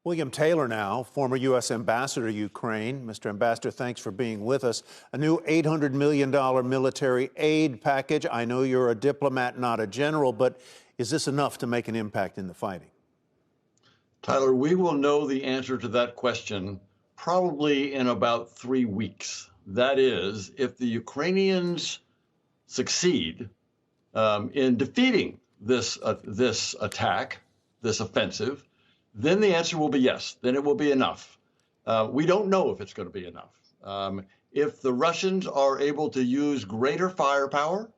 William Taylor now, former U.S. ambassador to Ukraine. Mr. Ambassador, thanks for being with us. A new $800 million military aid package. I know you're a diplomat, not a general, but is this enough to make an impact in the fighting? Tyler, we will know the answer to that question probably in about 3 weeks. That is, if the Ukrainians succeed in defeating this attack, this offensive, then the answer will be yes. Then it will be enough. We don't know if it's going to be enough. If the Russians are able to use greater firepower,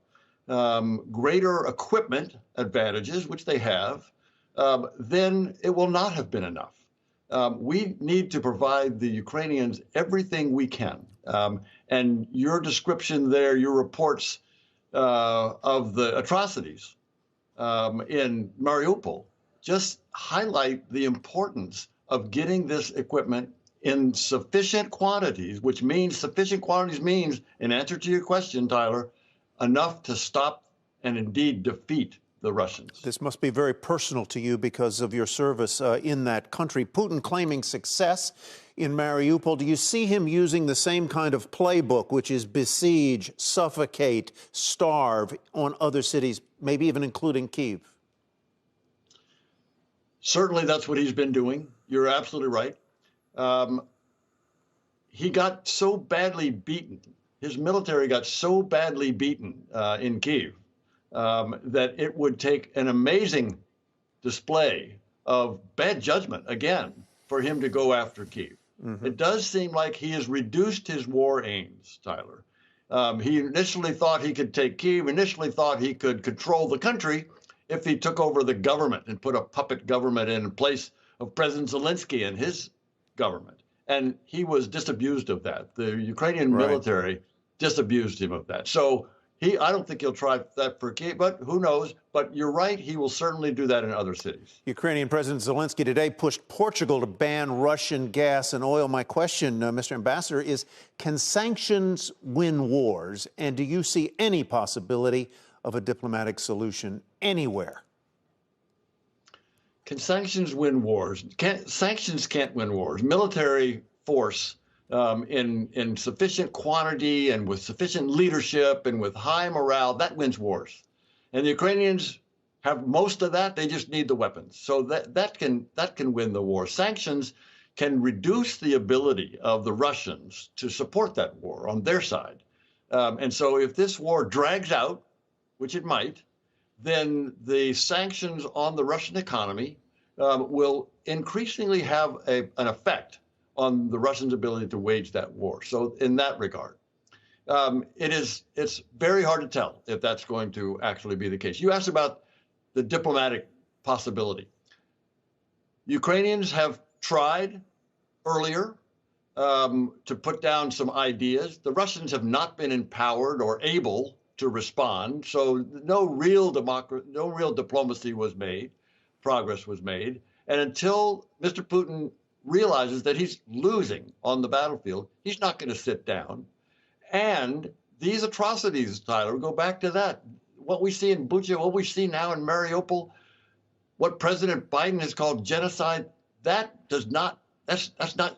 greater equipment advantages, which they have, then it will not have been enough. We need to provide the Ukrainians everything we can. And your description there, your reports of the atrocities in Mariupol, just highlight the importance of getting this equipment in sufficient quantities, which means sufficient quantities means, in answer to your question, Tyler, enough to stop and indeed defeat the Russians. This must be very personal to you because of your service in that country. Putin claiming success in Mariupol. Do you see him using the same kind of playbook, which is besiege, suffocate, starve on other cities, maybe even including Kyiv? Certainly that's what he's been doing. You're absolutely right. He got so badly beaten, his military got so badly beaten in Kyiv that it would take an amazing display of bad judgment, again, for him to go after Kyiv. Mm-hmm. It does seem like he has reduced his war aims, Tyler. He initially thought he could take Kyiv, initially thought he could control the country if he took over the government and put a puppet government in place of President Zelensky and his government. And he was disabused of that. The Ukrainian military disabused him of that. So I don't think he'll try that for Kyiv, but who knows? But you're right, he will certainly do that in other cities. Ukrainian President Zelensky today pushed Portugal to ban Russian gas and oil. My question, Mr. Ambassador, is can sanctions win wars? And do you see any possibility of a diplomatic solution anywhere? Can sanctions win wars? Sanctions can't win wars. Military force in sufficient quantity and with sufficient leadership and with high morale, that wins wars. And the Ukrainians have most of that. They just need the weapons. So that can win the war. Sanctions can reduce the ability of the Russians to support that war on their side. And so if this war drags out, which it might, then the sanctions on the Russian economy will increasingly have an effect on the Russians' ability to wage that war. So in that regard, it's very hard to tell if that's going to actually be the case. You asked about the diplomatic possibility. Ukrainians have tried earlier to put down some ideas. The Russians have not been empowered or able to respond. So no real diplomacy was made, progress was made. And until Mr. Putin realizes that he's losing on the battlefield, he's not going to sit down. And these atrocities, Tyler, go back to that. What we see in Bucha, what we see now in Mariupol, what President Biden has called genocide, that's not,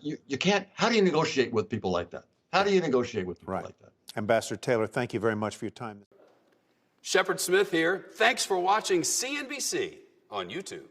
you can't, how do you negotiate with people like that? How do you negotiate with people like that? Ambassador Taylor, thank you very much for your time. Shepard Smith here. Thanks for watching CNBC on YouTube.